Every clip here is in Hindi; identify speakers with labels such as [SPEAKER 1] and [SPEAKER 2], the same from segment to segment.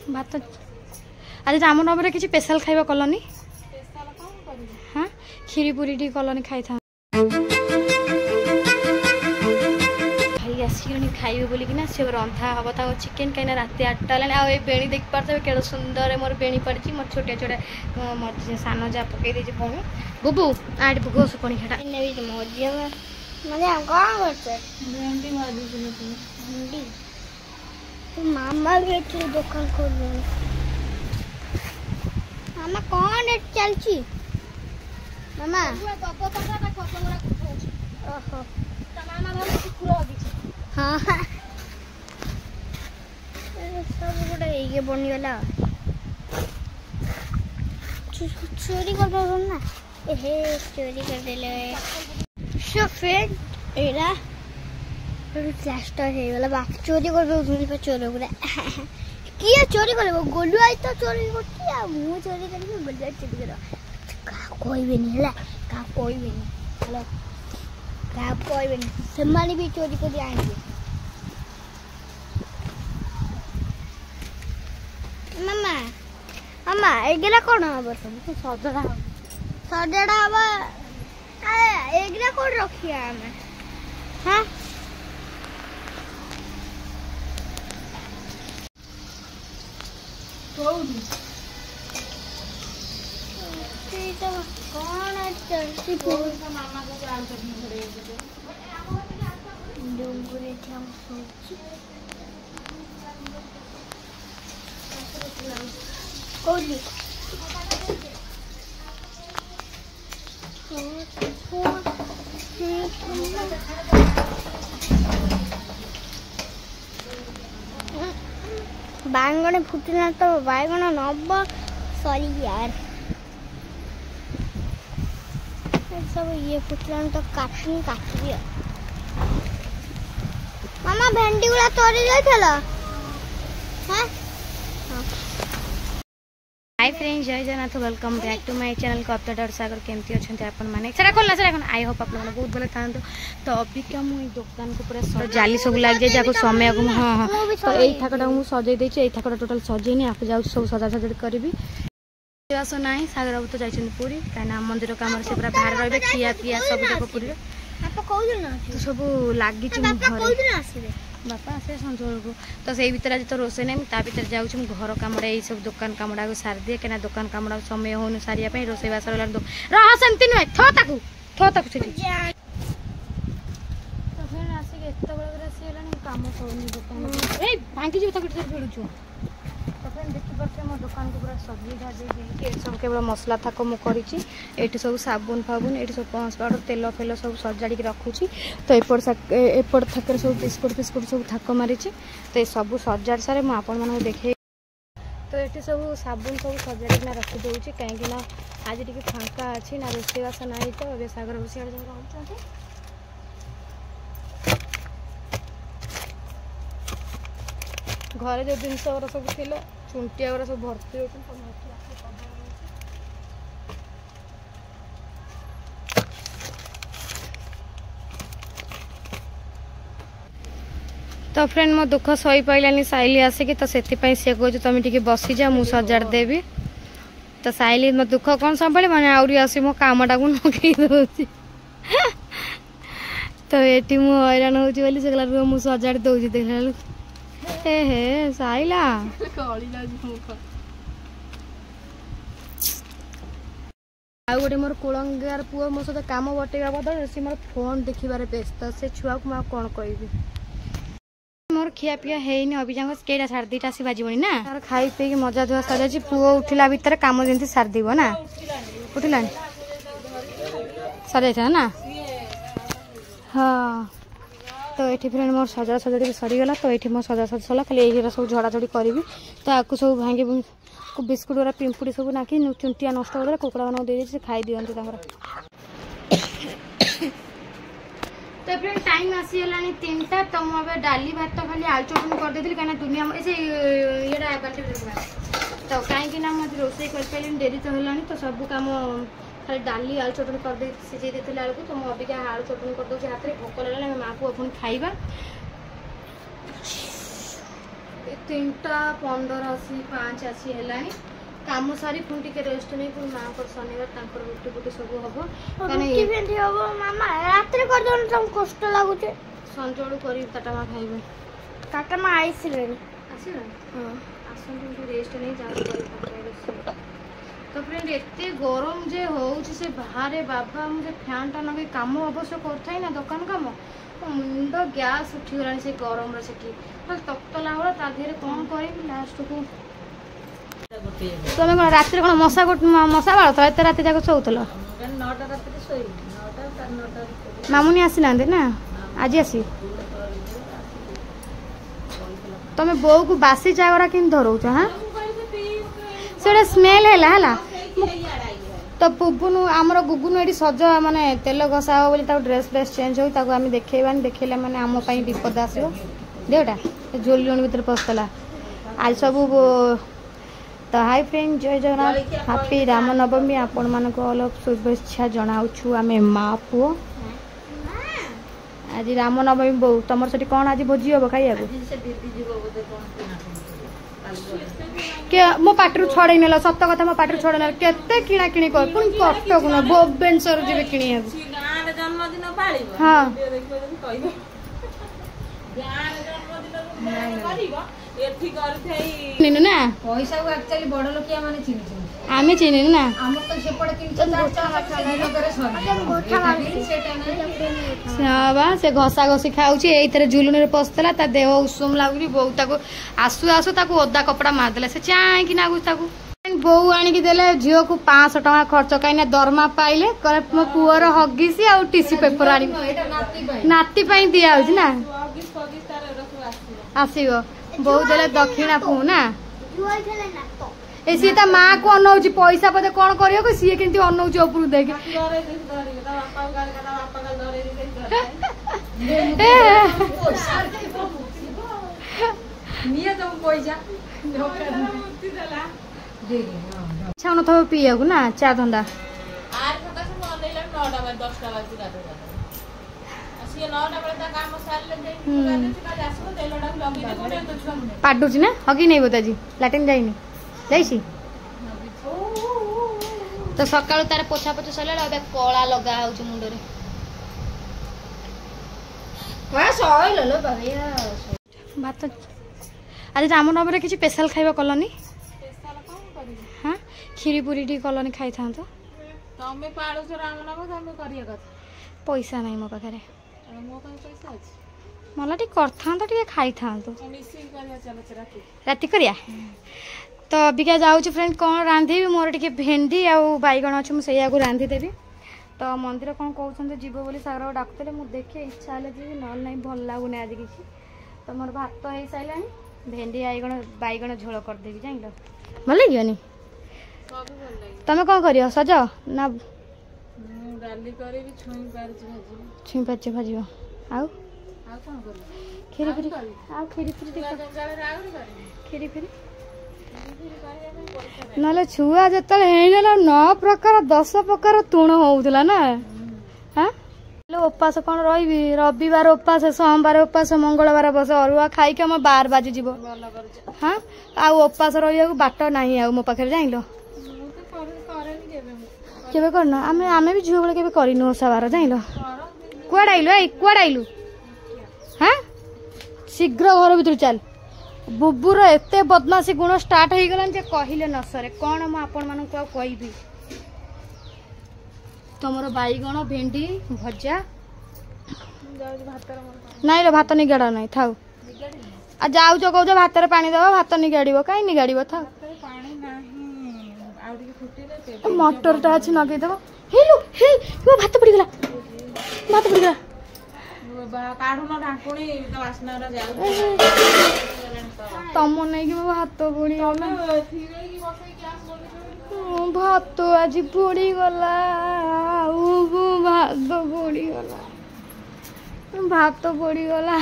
[SPEAKER 1] भात आज राम नवमी किसी स्पेशल खाइबा कलनी हाँ खीरी पूरी टी कलनी खाई था भाई आसिक खाइबे बोलिकिना से रंधा हम तो चिकेन कहीं रात 8टा है बेणी देख पार्थे के सुंदर मोर बेणी पड़ी मोर छोटिया छोटा मोर सान जा पकई दे पुणी बुबू आठ घोष पुणी खेटा
[SPEAKER 2] मामा भी दुकान खोल मामा कौन चलची मामा ओहो हाँ सब गोटे ये बनीगला चोरी कर ना हे चोरी कर देले सफेद एरा प्लास्टर है वाला बाकी चोरी कर दो चोर गुड़ा किए चोरी कर गोलू आई तो चोरी करती आ मु चोरी कर गोलू आई चोरी कर का कोई भी नहीं है का कोई भी नहीं हेलो का कोई भी नहीं सम्मानी भी चोरी कर आएंगे मामा मामा एगला कोन हबो सब सजड़ा हबो एगला कोन रखिया हमें हां कौन चलती मामा को डूंगरे कौन बांगण फुटना तो बांगण नब सॉरी यार सब ये फुटना तो काटी मामा भेंडी गुला तोड़ी जाइथला हां
[SPEAKER 1] हाय फ्रेंड्स जय Jagannath welcome back to my channel कप्ताडर सागर केमती अच्छे आपण मैंने सेटा खोलना सेटा आई होप आप लोग बहुत भले था तो अभी क्या मुझे दुकान को पूरा जाली सब लग जाए जाको समय को हाँ हाँ तो यही थाकटा मुझे सजे देती यही थाकटा टोटाल सजेनी आप जाऊँ सब सजा सजा करी बास ना सागर बाबू तो जाइए पूरी कहीं मंदिर कम से पूरा बाहर रही खिया पिया सब जाक पूरी तो सब लगी बापा आसे संज को तो से भर आज तो रोसे नहीं ता भर जाऊँ घर कम सब दुकान कमड़ा को सारी दिए कहीं दुकान कमड़ा समय हो सारे रोसे बास रही नुहे थो ताकू से आसिक एत बेला आसीगला कम करूनी दुकान भांगी जी भिड़ुचु तो फ्रेंड देखिपे मो दुकान को पूरा सजी धजे सब केवल मसला थाक मुझे ये सब साबुन फाबुन ये सब पॉन्स पाउडर तेल फेल सब सजाड़ी रखुची तो एपट थाक सब बिस्कुट फिस्कुट सब थाक मारी तो ये सब सजाड़ सारे मुझे देखे तो ये सब साबुन सब सजाड़ना रखिदे कहीं आज टी फांका अच्छी ना रोसईबास ना तो ये सागर बस रोच घर जो जिन सब थी चुंटिया गुरा सब भर्ती हो तो फ्रेंड मो दुख सही पाइलानी साइली आसिकी तो से सी कह तुम टे बसी जा मुझे सजाड़ देवी तो साइली मो दुख कौन संभाली मैंने आउरी आसी मो कामटा को नगे दूसरी तो ये हैरान हो मुझे सजाड़ दूसरी देखला हे साइला आउ गोटे मोर कुलंगार पुओ मो सहित काम बटेगा बदल से मोर फोन देखिबार व्यस्त से छुआ को कौन कहबी मोर खिया पिया है अभी जाक केटा 2:30 आसी बाजबनी ना तार खाई पी मजा धुआ सारी पुओ उठिला भितर काम जमी सारदेव ना उठिला सर जाता ना हाँ तो ये फ्रेंड मोर सजा सजाड़ी सरीगला तो ये मो सजा सजा सरला खाली ये सब झड़ाझड़ी करी तो आपको सब भांगी बिस्कुट गुरा पिंपुड़ी सब नाकि चुंटिया नष्ट कर कुकुड़ा मान दे खाई दिखाते तो फ्रेंड टाइम आसीगला 3टा तो मुझे डाली भात खाली आलू चटनी करदे कहीं दुनिया से ये तो कहीं मुझे रोसे कर डेरी तो है तो सब कम खाली डाली आलू चटनी कर सीझे देते आलू तो मुझे अबिका आलू चटनी करदे हाथ में भोक लगे माँ को अपन खाइबा 3:15 आसी 5 आसी हेलानी काम सारी पुणी टिके रेस्ट नहीं पुणी माँ को शनिवार तांकर रुटी फुटी सब हम
[SPEAKER 2] मामा रात कर तुम कष्ट लगुचे
[SPEAKER 1] संजोड़ू कर टाटा माँ खाइबे
[SPEAKER 2] काका माँ आईसिले
[SPEAKER 1] आसला आसतु रेस्ट नहीं जाओ तो फ्रेंड एते गरम जे होउछि से बाहर बाबा मुझे फैन टा लगे काम अवश्य करथाई ना दुकान काम मुंड गैस उठीगला से गरम से तक्तला भाला ता देहरे कौन कर लास्ट को तुम कौन रात कौन मशा बाड़ तो एत रात जाक शोल मामुनी आसी ना ना आज आसी तुम बो को बासी चागरा कि धरौच हाँ से स्मेल है तो पुबुनु आमर गुगुनु ये सज माने तेल घसा हो बोली ड्रेस फ्रेस चेंज हो आम देखा देखला माने आम विपद आसो देवटा झोली भीतर पसला आज सब तो हाय फ्रेंड जय जगन्नाथ हैप्पी रामनवमी आपण मानक अलग शुभेच्छा जनाऊँ आम माँ पुओ आज रामनवमी बो तुम से कौन आज भोजी हम खाइबा मो पाटरू छड़े नेल सत कथा मो पाटरू छड़े नेल केते किणा किणी कर पुणी कटक न भुवनेश्वर जीवे किणी हाँ ना
[SPEAKER 3] पैसा को एक्चुअली बड़ लोकिया माने चिन्ह
[SPEAKER 1] आमे चिन्ह ना
[SPEAKER 3] हमर तो सेपड़ 300
[SPEAKER 1] से घसा घसी खाऊची एइथरे झुलुनी रे पसतला ता देह उषुम लागुनी बो ताको आसु आसु ताको ओदा कपड़ा मार देला से चाय कि नागु ताको बो आनी की देले झियो को 500 टका खर्च काइना दरमा पाइले करे मो पुअर हगिसी आ टिश्यू पेपर आनी नाती पई दिया होची ना आसीगो बो देले दक्षिणा पु ना ए सी ता माँ को अनौची पैसा पदे कौन करियो को सी केंती अनौची उपरु देख
[SPEAKER 3] निया तो पैसा
[SPEAKER 1] छाउन थो पिया को ना चा धंदा
[SPEAKER 3] आर खाता से मनैला 9टा बजे 10टा बजे रात असिए 9टा बजे ता काम सारले दे आसो तेलडा लगी दे कोने तो छुआ
[SPEAKER 1] पाडुची ना हगी नहीं बोताजी लाटिन जाइनी जाइसी तो सकाळु तार पोछा पोछा सले कला लगा होउछ मुंडे रे
[SPEAKER 3] वा सॉइल लो भैया
[SPEAKER 1] भात आज रामनवमी किसी स्पेशल खाइबा कलनी
[SPEAKER 3] स्पेशल कोन करी
[SPEAKER 1] हां खीरी पूरी टी कलनी खाई था तो
[SPEAKER 3] तमे पाळो छ रामनवमी तमे करिया कथा
[SPEAKER 1] पैसा नहीं मो पाखरे
[SPEAKER 3] मो का पैसा अछि
[SPEAKER 1] मला टी करथा तो टी खाई था तो
[SPEAKER 3] मिसी करिया चलो राती
[SPEAKER 1] राती करिया तो अबिका जाऊँ फ्रेंड कौन रांधि मोर टे भेंडी आउ बैगण अच्छे मुझे को रांधि देवी तो मंदिर कौन कहते जीव बोली सागर डाकुले मुझे देखे इच्छा है जी ना नहीं भल लगुनि आज किसी तो मोर भात हो सारा भेंडी बैगण झोल करदेवी जान भल लगे तुम कौन कर सज ना छुई पार भाज आउ खीरी फिरी खीरी फिरी ना छुआ जो है 9 प्रकार 10 प्रकार तुण होउतला ना हाँ उपास कौन रही रविवार उपास सोमवार उपास मंगलवार बस अरुआ खाई के 12 बाजी जीव हाँ आ उपास रहा बाट ना मो पाखे जान केवे करना आमे भी झील बेले करनु ओसा बार जान कुआड़ आइलु कुआड़ आइलु हाँ शीघ्र घर भीतर चल बुबुर एते बदमाशी गुण स्टार्ट हो गलान जे कहिले न सरे कोन म आपन मानन को कहबी तमरो बैगण भेंडी भजा नहीं रे भात निगाड़ा नहीं थाउ आ जाउ जो कहू भात रे पानी दबो भात निगाड़िबो काई निगाड़िबो थाउ मटर टा अछि नगै दबो हेलो हे वो भात पड़ी गला
[SPEAKER 3] काढू न ढाकुणी तो वासना रा जाउ
[SPEAKER 1] तम नहीं कि भात पड़ी गला भात आज पड़ी गला भात पड़ी गला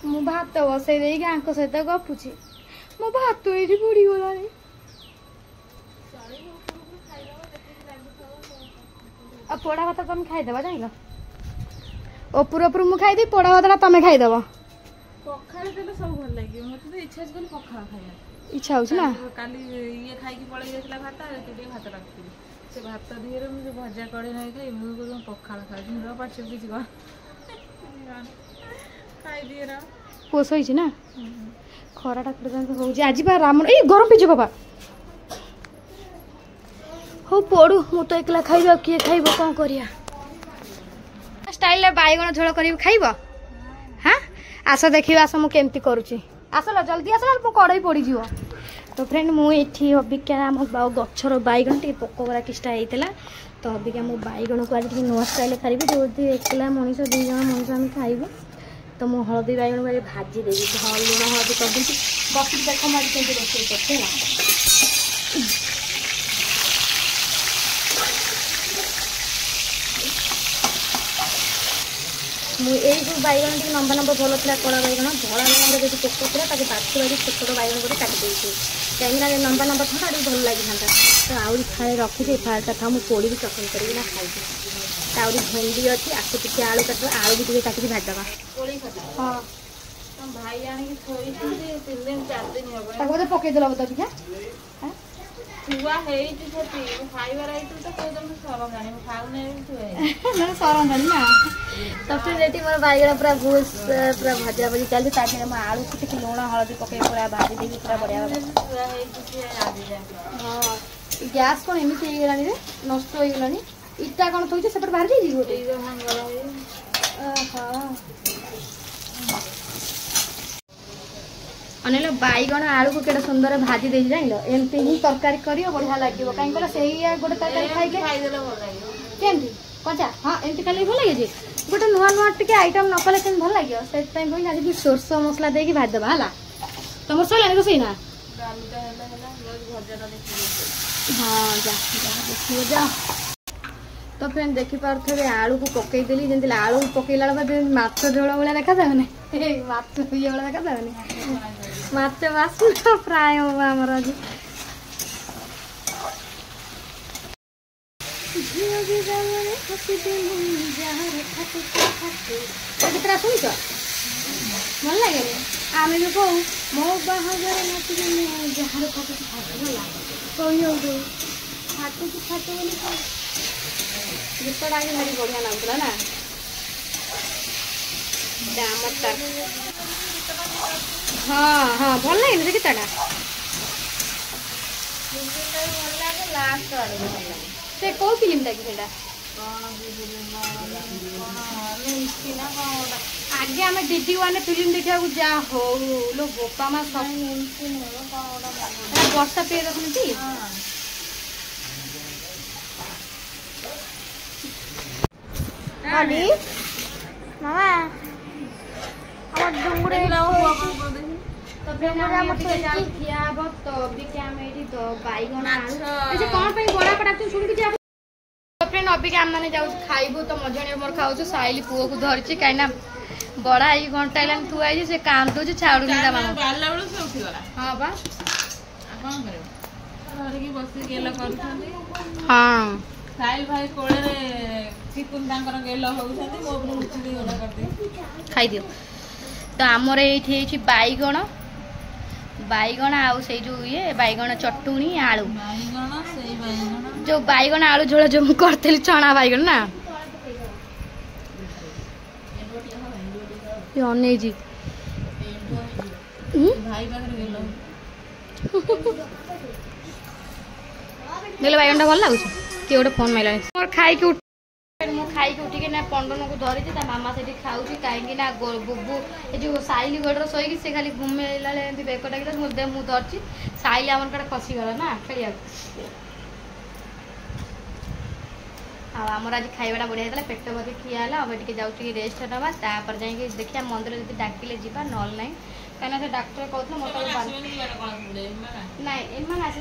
[SPEAKER 1] मु भात बसई दे सहित गपुची मो भात ये पड़ी गला पोड़ा भात तुम खाईदेव जान ओपुर ओपुर मु खाईदी पोड़ा भात तुम खाईदेव
[SPEAKER 3] ପଖାଳ ଦେଲେ ସବୁ ଭଲ ଲାଗିବ ମତେ ତ ଇଚ୍ଛା ଅଛି କହିଲି ପଖାଳ ଖାଇବା
[SPEAKER 1] ଇଚ୍ଛା ହଉଛି ନା
[SPEAKER 3] କାଲି ଇଏ ଖାଇକି ପଳେଇ ଯାଇଥିଲା ଭାତ ଆଉ ଟିକେ ଭାତ ରଖିଥିଲି ସେ ଭାତ ଦିହରେ ମୁଁ ଯୋଉ ଭଜା କଡ଼େଇ ନାହିଁ ଖାଇ ମୁଁ କହୁଛି ପଖାଳ ଖାଉଛି ମୁଁ ପାଟିରେ କିଛି କହ ଖାଇଦିଏ ର
[SPEAKER 1] ପୁଅ ଶୋଇଛି ନା ଖରାଟା ହଉଛି ଆଜି ବା ରାମ ଏଇ ଗରମ ପିଛୁ ବାବା ହଉ ପଡୁ ମୁଁ ତ ଏକଲା ଖାଇବି ଆଉ କିଏ ଖାଇବ କଣ କରିବା ଷ୍ଟାଇଲରେ ବାଇଗଣ ଝୋଳ କରିବି ଖାଇବ ହଁ ଆସ ଦେଖିବ ଆସ ମୁଁ କେମିତି କରୁଛି ଆସଲ ଜଲ୍ଦି ଆସ ମୁଁ କଡ଼େଇ ପଡ଼ିଯିବ ତ ଫ୍ରେଣ୍ଡ ମୁଁ ଏଠି ଅବିକା ଆମ ଗଛର ବାଇଗଣ ଟିକେ ପୋକ ଗୁରା କିଛିଟା ହେଇଥିଲା ତ ଅବିକା ମୁଁ ବାଇଗଣକୁ ଆଜି ଟିକେ ନୂଆ ଷ୍ଟାଇଲରେ ଖାଇବି ଯଦି ଏକଲା ମଣିଷ 2 ଜଣ ମଣିଷ ଆମେ ଖାଇବୁ ତ ମୁଁ ହଳଦୀ ବାଇଗଣକୁ ଆଜି ଭାଜି ଦେବି ଲୁଣ ହଳଦୀ କରିଦେଇଛି ବସିକି ଦେଖ ମୁଁ ଆଜି କେମିତି ରୋଷେଇ କରୁଛି ହେଲା ମୁଁ ଏଇ ଯେଉଁ ବାଇଗଣ ଟିକେ ଲମ୍ବା ଲମ୍ବା ଭଲ ଥିଲା କଳା ବାଇଗଣ ଧଳା ବାଇଗଣରେ ଯଦି ପୋକ ଥିଲା ତାକୁ ବାଛି ଛୋଟ ଛୋଟ ବାଇଗଣ କରି କାଟି ଦେଇଛି କାହିଁକିନା ଲମ୍ବା ଲମ୍ବା ଥାନ୍ତା ଟିକେ ଭଲ ଲାଗିଥାନ୍ତା ତ ଆହୁରି ଫାଳେ ରଖିଛି ଫାଳଟା ଥାଉ ମୁଁ ପୋଡ଼ିକି ଚଟଣି କରିବି ନା ଖାଇବି ଆହୁରି ଭେଣ୍ଡି ଅଛି ଆକୁ ଟିକେ ଆଳୁ କାଟିବା ଆଳୁ ବି ଟିକେ କାଟିକି ଭାଜିଦେବା ହଁ
[SPEAKER 3] ଭାଇ ଆଣିକି ଥୋଇଛନ୍ତି 3 ଦିନ 4 ଦିନ ହବ
[SPEAKER 1] ତାକୁ ବୋଧେ ପକେଇଦେଲ ବୋଧେ ପିଠା
[SPEAKER 3] ଛୁଆ ହେଇଛି ସେଠି ଖାଇବାର ହେଇଥିବ ତ କୋଉଦିନ ସରମ ଜାଣି ମୁଁ ଖାଉନି
[SPEAKER 1] ସରନ୍ତାଣି ନା ତାପରେ ଏଠି ମୋର ବାଇଗଣ ପୁରା ବହୁତ ପୁରା ଭଜା ଭଜି ଚାଲିଛି ତା ସାଙ୍ଗେ ମୁଁ ଆଳୁକୁ ଟିକେ ଲୁଣ ହଳଦୀ ପକେଇ ପୁରା ଭାଜି ଦେଇକି ପୁରା ବଢ଼ିଆ
[SPEAKER 3] ଛୁଆ ହେଇଛି ସିଏ
[SPEAKER 1] ହଁ ଗ୍ୟାସ୍ କ'ଣ ଏମିତି ହେଇଗଲାଣି ରେ ନଷ୍ଟ ହେଇଗଲାଣି ଇଟା କ'ଣ ଥୋଇଛି ସେପଟେ ବାହାରି ଯାଇଛି ଗୋଟେ ଅନେଇଲ ବାଇଗଣ ଆଳୁକୁ କେତେ ସୁନ୍ଦର ଭାଜି ଦେଇଛି ଜାଣିଲ ଏମିତି ହିଁ ତରକାରୀ କରିବ ବଢ଼ିଆ ଲାଗିବ କାହିଁକି କହିଲ ସେଇଆ ଗୋଟେ ତରକାରୀ ଖାଇକି
[SPEAKER 3] ଖାଇଦେଲେ ଭଲ ଲାଗିବ
[SPEAKER 1] କେମିତି କଞ୍ଚା ହଁ ଏମିତି ଖାଲି ଭଲ ଲାଗେ ଯେ ଗୋଟେ ନୂଆ ନୂଆ ଟିକେ ଆଇଟମ୍ ନ କଲେ କେମିତି ଭଲ ଲାଗିବ ସେଥିପାଇଁ କହିଲି ଆଜି ସୋରିଷ ମସଲା ଦେଇକି ଭାଜିଦେବା ହେଲା ତମର ସରିଲାଣି ରୋଷେଇ ନା ହଁ ଯା ଦେଖିବ ଯା ତ ଫ୍ରେଣ୍ଡ ଦେଖିପାରୁଥିବେ ଆଳୁକୁ ପକେଇଦେଲି ଯେମିତି ଆଳୁ ପକେଇଲା ବେଳେ ଯେମିତି ମାଛ ଝୋଳ ଭଳିଆ ଦେଖାଯାଉନି ମାଛ ଇଏ ଭଳିଆ ଦେଖାଯାଉନି ମାଛ ବାସ୍ନା ପ୍ରାୟ ହବ ଆମର ଆଜି ଗୀତଟା ଶୁଣିଛ ଭଲ ଲାଗେନି ଆମେ ବି କହୁ ମୋ ବାହାଘର ନାଚିକି ଯାହାର ଫାଟୁଛି ଫାଟୁ ହେଲା କହିହଉ ଫାଟୁଛି ଫାଟୁ ବୋଲି ଗୀତଟା ଆଜି ଭାରି ବଢ଼ିଆ ଲାଗୁଥିଲା ନା ହଁ ହଁ ଭଲ ଲାଗେନି ସେ ଗୀତଟା ସେ କୋଉ ଫିଲ୍ମଟା କି ସେଇଟା ଆଗେ ଆମେ ଡିଡି ୱାନରେ ଫିଲ୍ମ ଦେଖିବାକୁ ଯା ହଉ ଲୋ ବୋପା ମା ବର୍ଷା ପିଏ ଦେଖୁଛନ୍ତି
[SPEAKER 2] ମାମା আমার ডুঙ্গুরে
[SPEAKER 1] ଖାଇବୁ ତ ମଝିରେ ମୋର ଖାଉଛୁ ସାଇଲି ପୁଅକୁ ଧରିଛି କାହିଁକି ନା ବड़ा ହେଇକି ଘଣ୍ଟା ହେଲାଣି ଥୁଆ ହେଇଛି ସେ କାନ୍ଦୁଛି ଛାଡୁନି ତା ମାମା
[SPEAKER 3] ହଁ ବା କଣ କରିବ ଧରିକି ବସିକି ଗେଲ କରୁଛନ୍ତି
[SPEAKER 1] ହଁ
[SPEAKER 3] ସାଇଲ ଭାଇ କୋଳରେ ଚିକୁନ ତାଙ୍କର ଗେଲ ହଉଛନ୍ତି ମୋ ଉପରେ ଉଠିକି ଗଲା କରିଦେଇ
[SPEAKER 1] ଖାଇଦିଅ ତ ଆମର ଏଇଠି ହେଇଛି ବାଇଗଣ ଆଉ ସେଇ ଯୋଉ ଇଏ ବାଇଗଣ ଚଟୁଣି ଆଳୁ ଯୋଉ ବାଇଗଣ ଆଳୁ ଝୋଳ ଯୋଉ ମୁଁ କରିଥିଲି ଚଣା ବାଇଗଣ ନା ଅନେଇଛି ଦେଖିଲେ ବାଇଗଣଟା ଭଲ ଲାଗୁଛି କିଏ ଗୋଟେ ଫୋନ୍ ମାରିଲାଣି ମୋର ଖାଇକି ମୁଁ ଖାଇକି ଉଠିକି ନା ପଣ୍ଡନକୁ ଧରିଛି ତା ମାମା ସେଠି ଖାଉଛି କାହିଁକି ନା ବୁବୁ ଏ ଯୋଉ ସାଇଲି ଗୋଡ଼ର ଶୋଇକି ସେ ଖାଲି ଘୁମେଇଲା ଏମିତି ବେକ ଡାକିଲା ମୁଁ ଧରିଛି ସାଇଲି ଆମର କାଟେ ଖସିଗଲା ନା ଖେଳିବାକୁ ଆଉ ଆମର ଆଜି ଖାଇବାଟା ବଢ଼ିଆ ହେଇଥିଲା ପେଟ ଭରି ଖିଆ ହେଲା ଏବେ ଟିକେ ଯାଉଛି ଟିକେ ରେଷ୍ଟ ନେବା ତାପରେ ଯାଇକି ଦେଖିବା ମନ୍ଦିର ଯଦି ଡାକିଲେ ଯିବା ନହେଲେ ନାହିଁ କାହିଁକିନା ସେ ଡାକ୍ତର କହୁଥିଲେ ମୋର ନାଇଁ ଏମାନେ ଆସେ